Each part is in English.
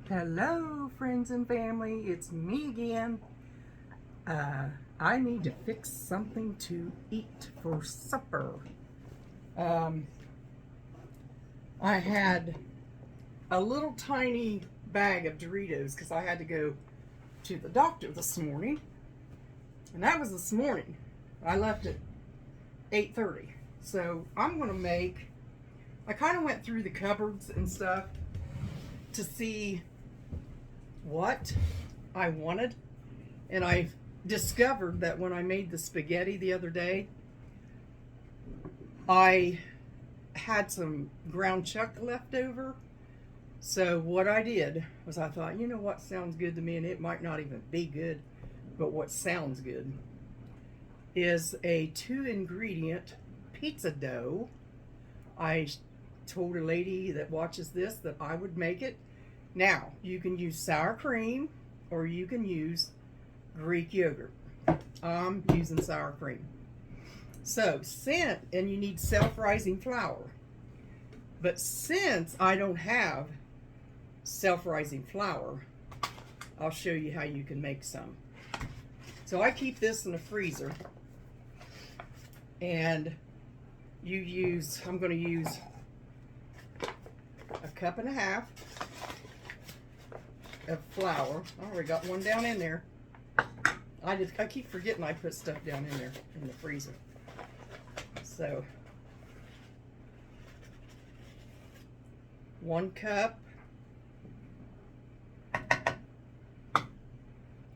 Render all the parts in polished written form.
Hello, friends and family. It's me again. I need to fix something to eat for supper. Um, I had a little tiny bag of Doritos because I had to go to the doctor this morning, and that was this morning. I left at 8:30, so I'm gonna make. I kind of went through the cupboards and stuff to see what I wanted, and I discovered that when I made the spaghetti the other day, I had some ground chuck left over. So what I did was I thought, you know what sounds good to me, and it might not even be good, but what sounds good is a 2 ingredient pizza dough. I told a lady that watches this that I would make it. Now, you can use sour cream or you can use Greek yogurt. I'm using sour cream. So, and you need self-rising flour. But since I don't have self-rising flour, I'll show you how you can make some. So I keep this in the freezer, and I'm going to use a cup and a half of flour. I already got one down in there. I keep forgetting I put stuff down in there in the freezer. So 1 cup.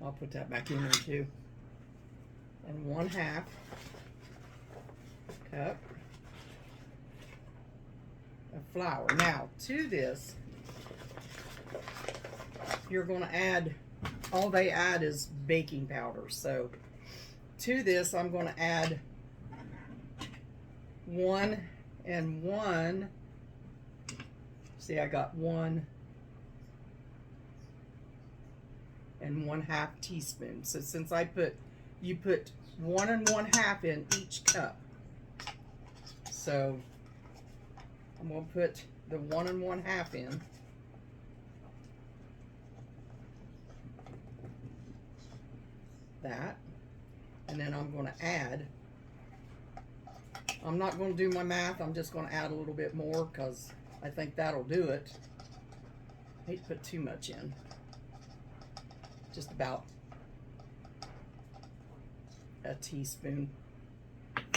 I'll put that back in there too. And 1/2 cup of flour. Now to this, you're going to add, all they add is baking powder. So to this, I'm going to add 1 and 1. See, I got 1 and 1/2 teaspoon. So since you put 1 and 1/2 in each cup. So I'm going to put the 1 and 1/2 in. That. And then I'm going to add, I'm not going to do my math, I'm just going to add a little bit more because I think that'll do it. I hate to put too much in. Just about a teaspoon.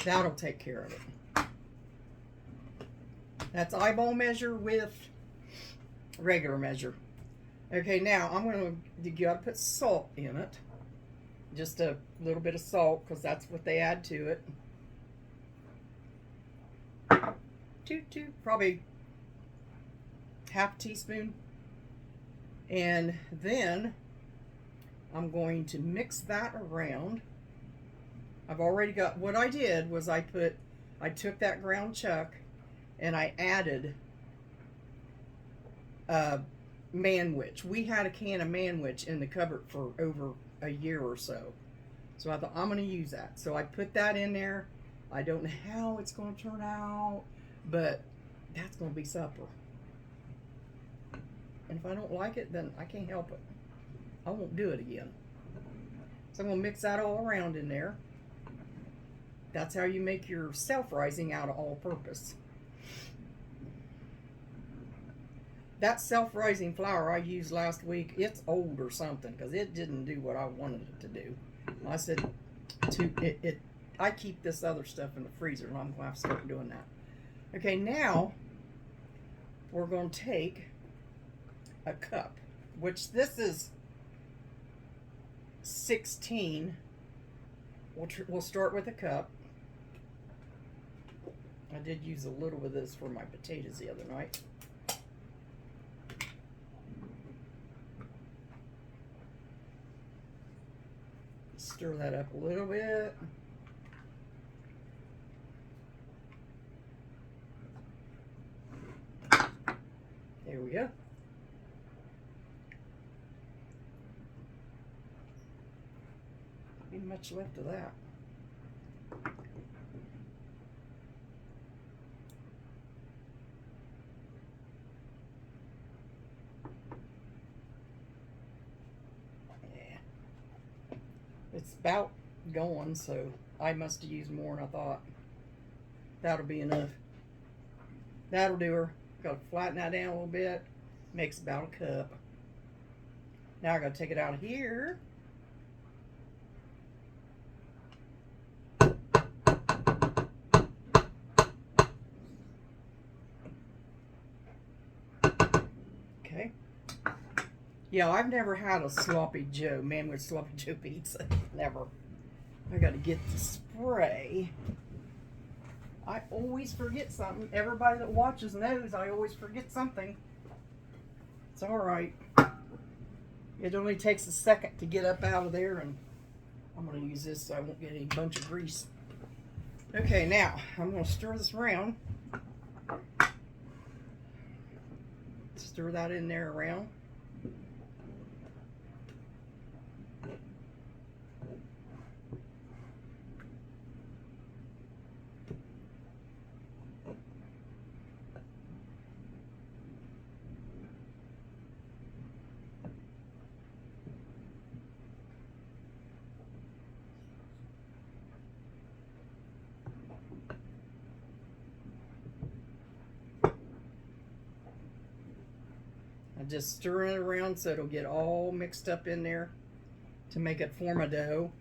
That'll take care of it. That's eyeball measure with regular measure. Okay, now you gotta put salt in it. Just a little bit of salt because that's what they add to it. Probably 1/2 teaspoon. And then I'm going to mix that around. I've already got, what I did was I took that ground chuck and I added manwich. We had a can of manwich in the cupboard for over a year or so. So I thought, I'm going to use that. So I put that in there. I don't know how it's going to turn out, but that's going to be supper. And if I don't like it, then I can't help it. I won't do it again. So I'm going to mix that all around in there. That's how you make your self-rising out of all-purpose. That self-rising flour I used last week, it's old or something because it didn't do what I wanted it to do. I said, I keep this other stuff in the freezer, and I'm going to have to start doing that. Okay, now we're going to take a cup, which this is 16. We'll start with a cup. I did use a little of this for my potatoes the other night. Stir that up a little bit. There we go. Not be much left of that. it's about going, so I must have used more than I thought. That'll be enough. That'll do her. Gotta flatten that down a little bit. Makes about a cup. Now I gotta take it out of here. Okay. Yeah, I've never had a sloppy Joe, man with sloppy Joe pizza. Never. I gotta get the spray. I always forget something. Everybody that watches knows I always forget something. It's alright. It only takes a second to get up out of there, and I'm going to use this so I won't get any bunch of grease. Okay, now I'm going to stir this around. Stir that in there around. I just stir it around so it'll get all mixed up in there to make it form a dough.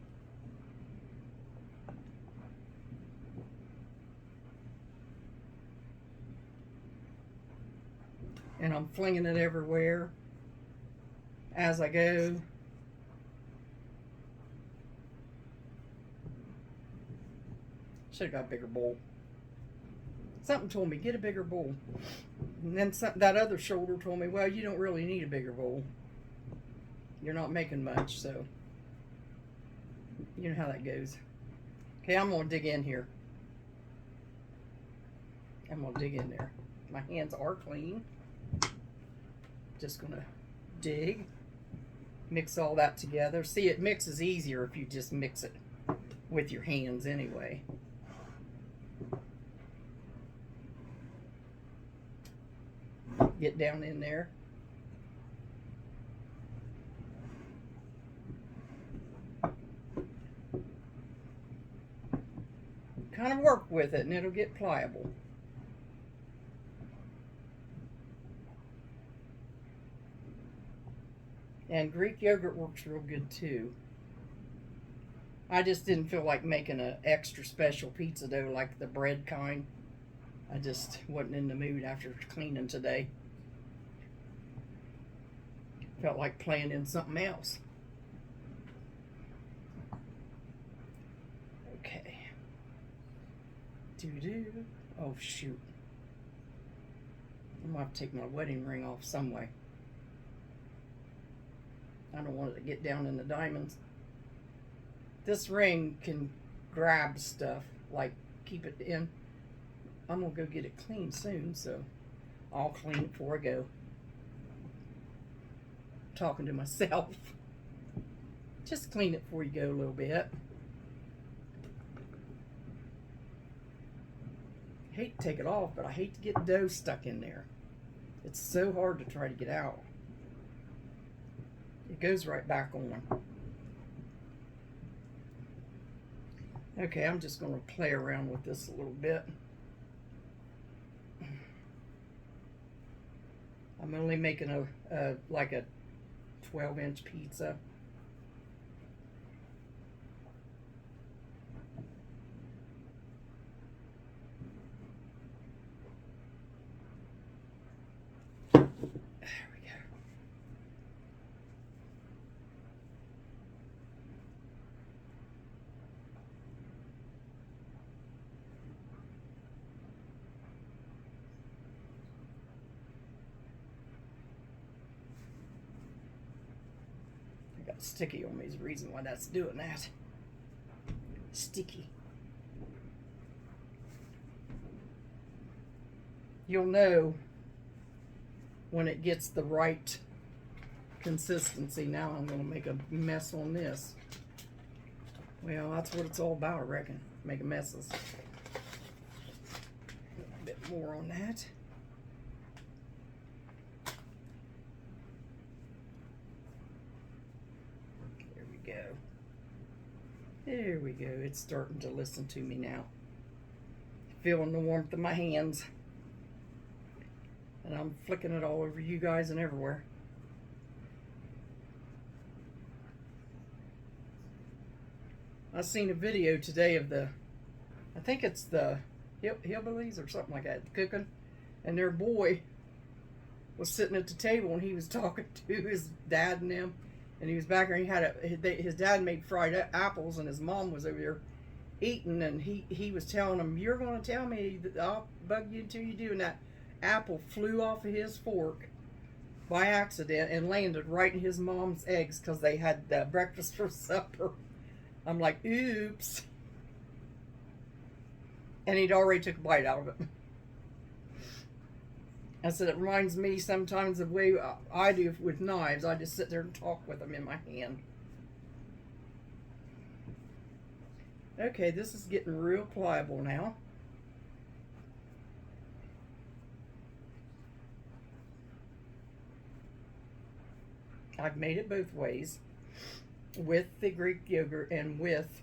And I'm flinging it everywhere as I go. Should have got a bigger bowl. Something told me, get a bigger bowl. And then that other shoulder told me, well, you don't really need a bigger bowl. You're not making much, so you know how that goes. Okay, I'm going to dig in here. I'm going to dig in there. My hands are clean. Just going to dig. Mix all that together. See, it mixes easier if you just mix it with your hands anyway. Get down in there. Kind of work with it and it'll get pliable. And Greek yogurt works real good too. I just didn't feel like making an extra special pizza dough like the bread kind. I just wasn't in the mood after cleaning today. Felt like playing in something else. Okay. Doo-doo. Oh, shoot. I'm going to have to take my wedding ring off some way. I don't want it to get down in the diamonds. This ring can grab stuff, like keep it in. I'm going to go get it clean soon, so I'll clean it before I go. Talking to myself. Just clean it before you go a little bit. I hate to take it off, but I hate to get dough stuck in there. It's so hard to try to get out. It goes right back on. Okay, I'm just going to play around with this a little bit. I'm only making like a 12-inch pizza. There we go. Got sticky on me is the reason why that's doing that. Sticky. You'll know when it gets the right consistency. Now I'm going to make a mess on this. Well, that's what it's all about, I reckon. Making messes. A bit more on that. Go. There we go. It's starting to listen to me now. Feeling the warmth of my hands. And I'm flicking it all over you guys and everywhere. I seen a video today of I think it's the Hillbillies or something like that, cooking. And their boy was sitting at the table and he was talking to his dad and them. And he was back there and his dad made fried apples and his mom was over there eating. And he was telling him, "You're going to tell me that I'll bug you until you do." And that apple flew off of his fork by accident and landed right in his mom's eggs because they had breakfast for supper. I'm like, oops. And he'd already took a bite out of it. I said, it reminds me sometimes of the way I do with knives. I just sit there and talk with them in my hand. Okay, this is getting real pliable now. I've made it both ways, with the Greek yogurt and with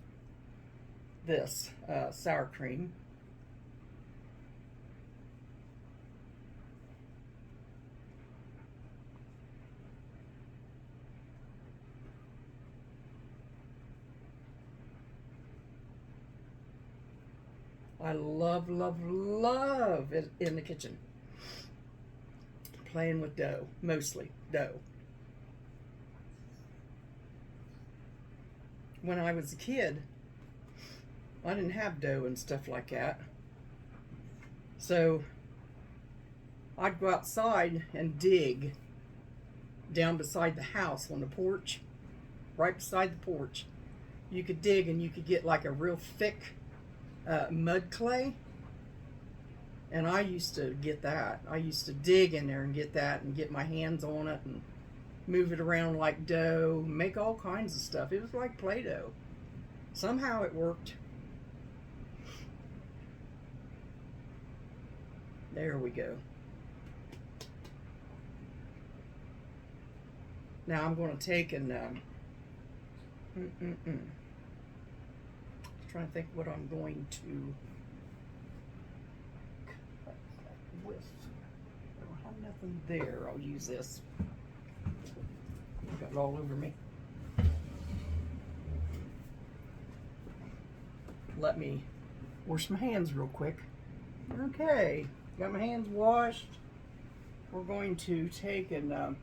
this sour cream. I love, love, love it in the kitchen. Playing with dough, mostly dough. When I was a kid, I didn't have dough and stuff like that. So I'd go outside and dig down beside the house on the porch, right beside the porch. You could dig and you could get like a real thick mud clay. And I used to get that. I used to dig in there and get that and get my hands on it and move it around like dough, make all kinds of stuff. It was like Play-Doh. Somehow it worked. There we go. Now I'm going to take and trying to think what I'm going to cut with. I don't have nothing there. I'll use this. Got it all over me. Let me wash my hands real quick. Okay, got my hands washed. We're going to take and I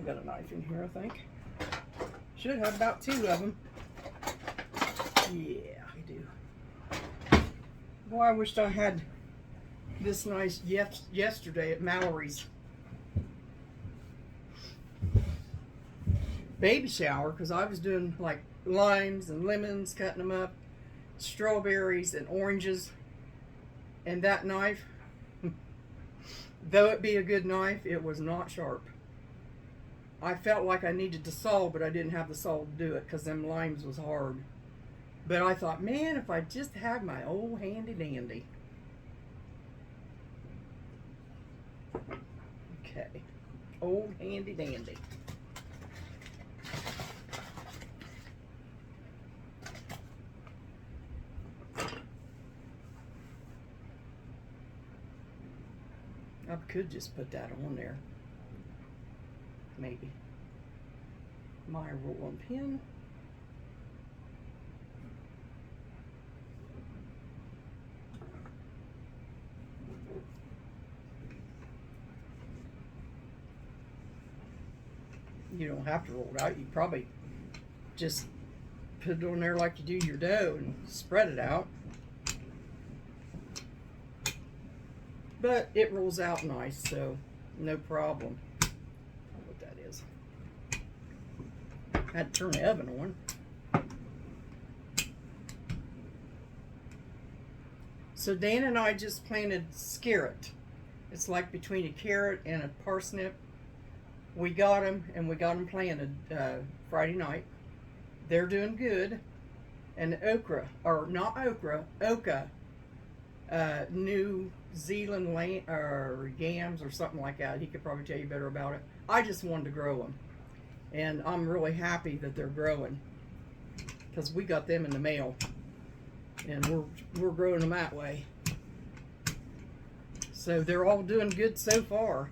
got a knife in here, I think. Should have about 2 of them. Yeah, I do. Boy, I wished I had this nice yesterday at Mallory's baby shower, because I was doing like limes and lemons, cutting them up, strawberries and oranges, and that knife, though it be a good knife, it was not sharp. I felt like I needed the saw, but I didn't have the saw to do it because them limes was hard. But I thought, man, if I just had my old handy dandy. Okay, old handy dandy. I could just put that on there. Maybe. My rolling pin. You don't have to roll it out. You probably just put it on there like you do your dough and spread it out. But it rolls out nice, so no problem. I don't know what that is. I had to turn the oven on. So Dan and I just planted carrot. It's like between a carrot and a parsnip. We got them, and we got them planted Friday night. They're doing good. And okra, or not okra, oca, New Zealand or yams or something like that. He could probably tell you better about it. I just wanted to grow them, and I'm really happy that they're growing. because we got them in the mail, and we're growing them that way. So they're all doing good so far.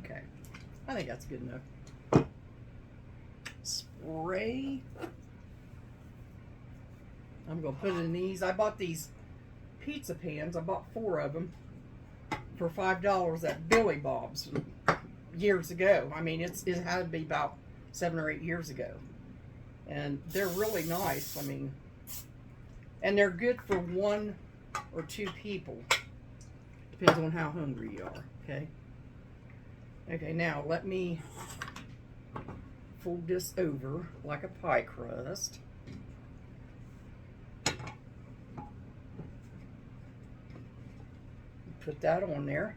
Okay, I think that's good enough. Spray. I'm gonna put it in these. I bought these pizza pans. I bought 4 of them for $5 at Billy Bob's years ago. I mean, it had to be about 7 or 8 years ago, and they're really nice. I mean, and they're good for 1 or 2 people. Depends on how hungry you are. Okay. Okay, now let me fold this over like a pie crust. Put that on there.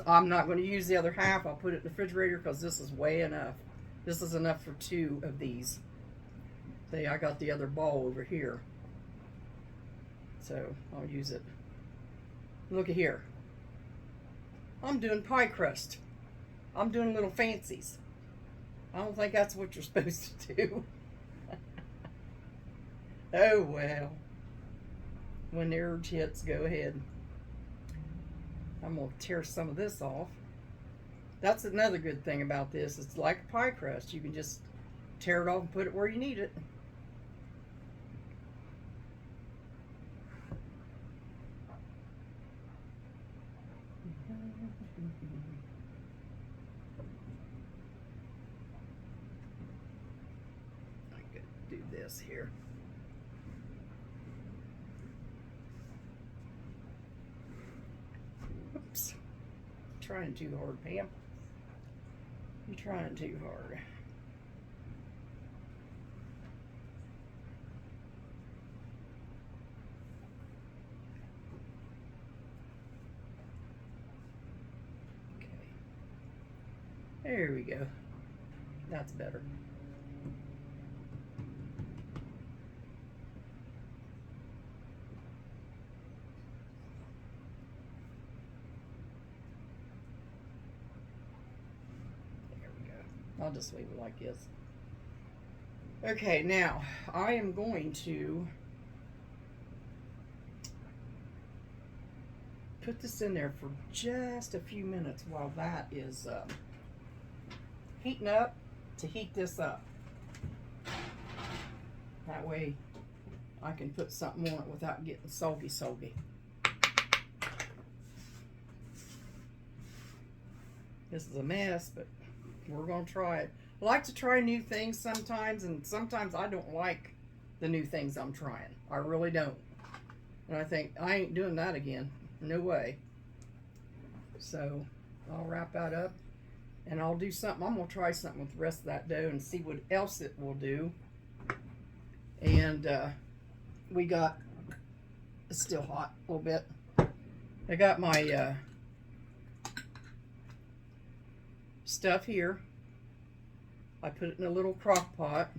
I'm not going to use the other half. I'll put it in the refrigerator because this is way enough. This is enough for 2 of these. See, I got the other ball over here, so I'll use it. Look at here. I'm doing pie crust. I'm doing little fancies. I don't think that's what you're supposed to do. Oh well. When the urge hits, go ahead. I'm going to tear some of this off. That's another good thing about this. It's like a pie crust. You can just tear it off and put it where you need it. I could do this here. Oops. Trying too hard, Pam. You're trying too hard. Okay. There we go. That's better. I'll just leave it like this. Okay, now I am going to put this in there for just a few minutes while that is heating up to heat this up. That way I can put something on it without getting soggy. This is a mess, but we're going to try it. I like to try new things sometimes, and sometimes I don't like the new things I'm trying. I really don't. And I think, I ain't doing that again. No way. So, I'll wrap that up, and I'll do something. I'm going to try something with the rest of that dough and see what else it will do. And we got, it's still hot a little bit. I got my stuff here. I put it in a little crock pot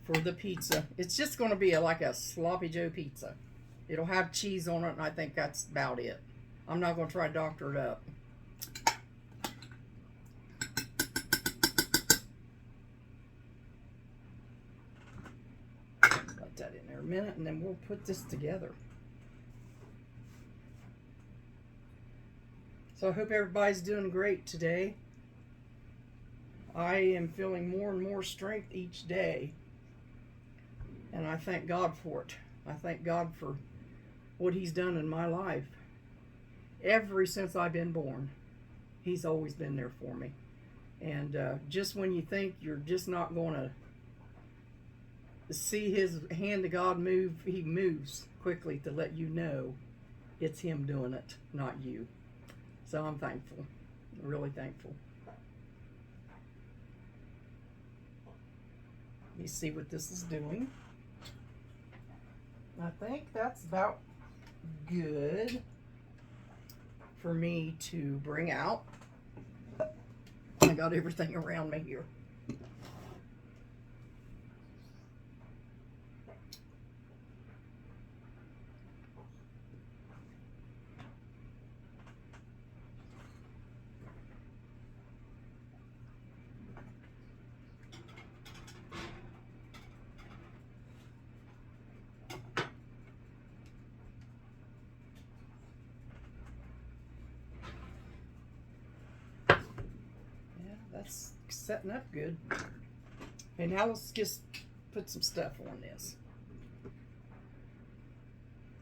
for the pizza. It's just going to be like a sloppy Joe pizza. It'll have cheese on it, and I think that's about it. I'm not going to try to doctor it up. Let that in there a minute, and then we'll put this together. So I hope everybody's doing great today. I am feeling more and more strength each day, and I thank God for it. I thank God for what He's done in my life. Ever since I've been born, He's always been there for me. And just when you think you're just not going to see His hand of God move, He moves quickly to let you know it's Him doing it, not you. So I'm thankful, really thankful. Let me see what this is doing. I think that's about good for me to bring out. I got everything around me here. that's setting up good. And now let's just put some stuff on this.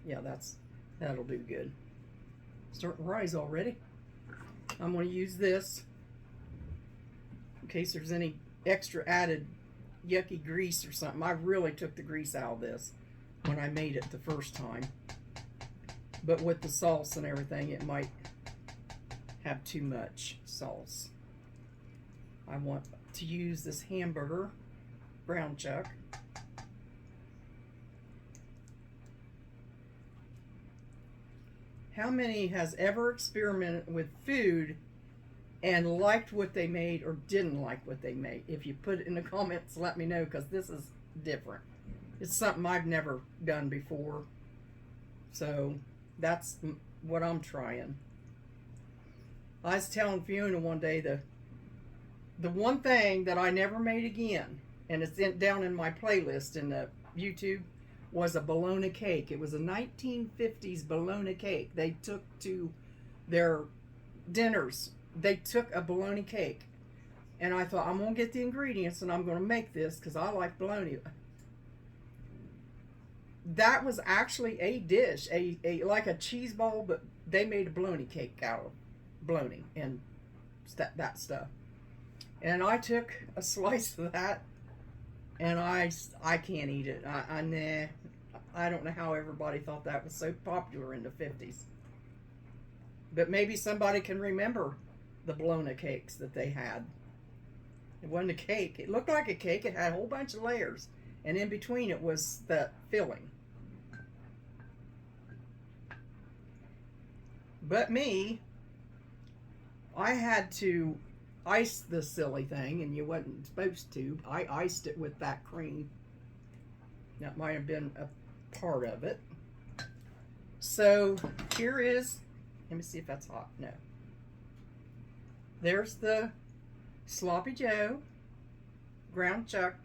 Yeah, that'll do good. Starting to rise already. I'm going to use this in case there's any extra added yucky grease or something. I really took the grease out of this when I made it the first time. But with the sauce and everything, it might have too much sauce. I want to use this hamburger brown chuck. How many has ever experimented with food and liked what they made or didn't like what they made? If you put it in the comments, let me know, because this is different. It's something I've never done before. So that's what I'm trying. I was telling Fiona one day the one thing that I never made again, and it's down in my playlist in the YouTube, was a bologna cake. It was a 1950s bologna cake. They took to their dinners. They took a bologna cake. And I thought, I'm going to get the ingredients and I'm going to make this because I like bologna. That was actually a dish, like a cheese ball, but they made a bologna cake out of bologna and that stuff. And I took a slice of that, and I can't eat it. Nah. I don't know how everybody thought that was so popular in the 50s. But maybe somebody can remember the bologna cakes that they had. It wasn't a cake. It looked like a cake. It had a whole bunch of layers. And in between it was the filling. But me, I had to ice this silly thing, and you wasn't supposed to. I iced it with that cream. That might have been a part of it. So here is, let me see if that's hot. No. There's the Sloppy Joe ground chuck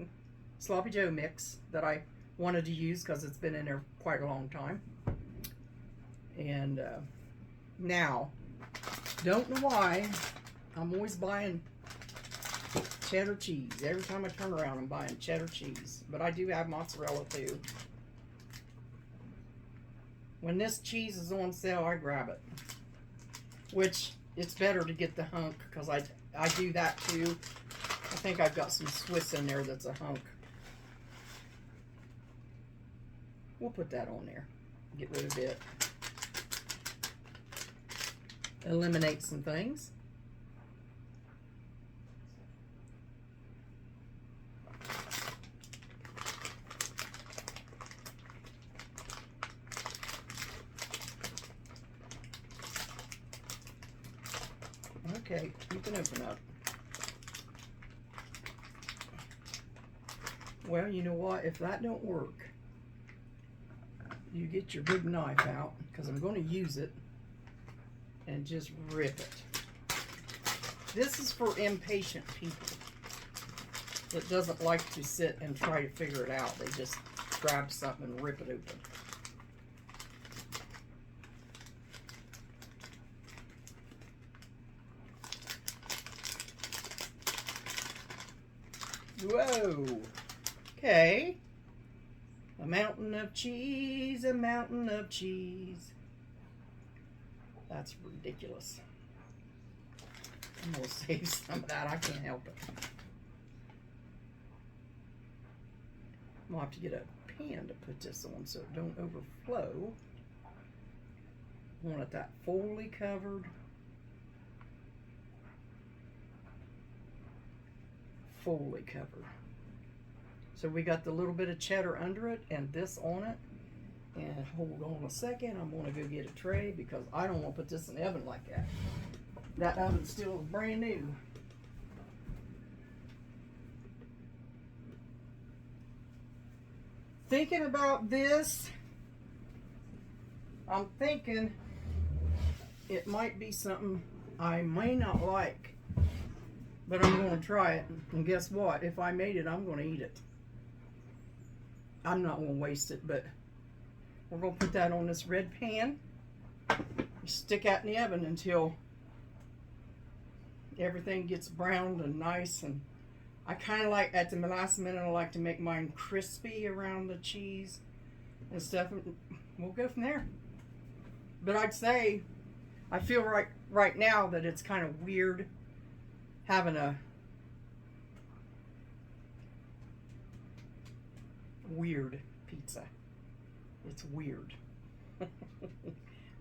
Sloppy Joe mix that I wanted to use because it's been in there quite a long time. And now, don't know why, I'm always buying cheddar cheese. Every time I turn around, I'm buying cheddar cheese. But I do have mozzarella too. When this cheese is on sale, I grab it. Which, it's better to get the hunk, because I do that too. I think I've got some Swiss in there that's a hunk. We'll put that on there. Get rid of it. Eliminate some things. Okay, you can open up. Well, you know what? If that don't work, you get your big knife out, because I'm going to use it, and just rip it. This is for impatient people that doesn't like to sit and try to figure it out. They just grab something and rip it open. Whoa. Okay. A mountain of cheese, a mountain of cheese. That's ridiculous. I'm going to save some of that. I can't help it. I'm going to have to get a pan to put this on so it don't overflow. I want it that fully covered. Fully covered. So we got the little bit of cheddar under it and this on it. And hold on a second, I'm going to go get a tray because I don't want to put this in the oven like that. That oven still is brand new. Thinking about this, I'm thinking it might be something I may not like, but I'm going to try it. And guess what? If I made it, I'm going to eat it. I'm not going to waste it, but we're going to put that on this red pan. Stick that in the oven until everything gets browned and nice. And I kind of like, at the last minute, I like to make mine crispy around the cheese and stuff. And we'll go from there. But I'd say, I feel right now that it's kind of weird having a weird pizza. It's weird.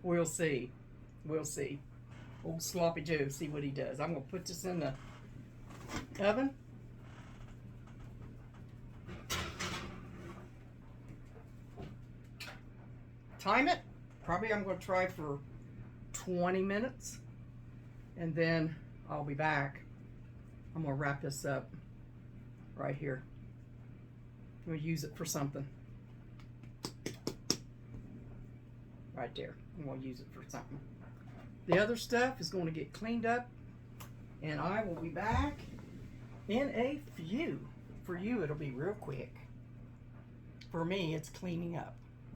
We'll see. We'll see. Old Sloppy Joe, see what he does. I'm going to put this in the oven. Time it. Probably I'm going to try for 20 minutes. And then I'll be back. I'm going to wrap this up right here. I'm going to use it for something. Right there. I'm going to use it for something. The other stuff is going to get cleaned up, and I will be back in a few. For you, it'll be real quick. For me, it's cleaning up.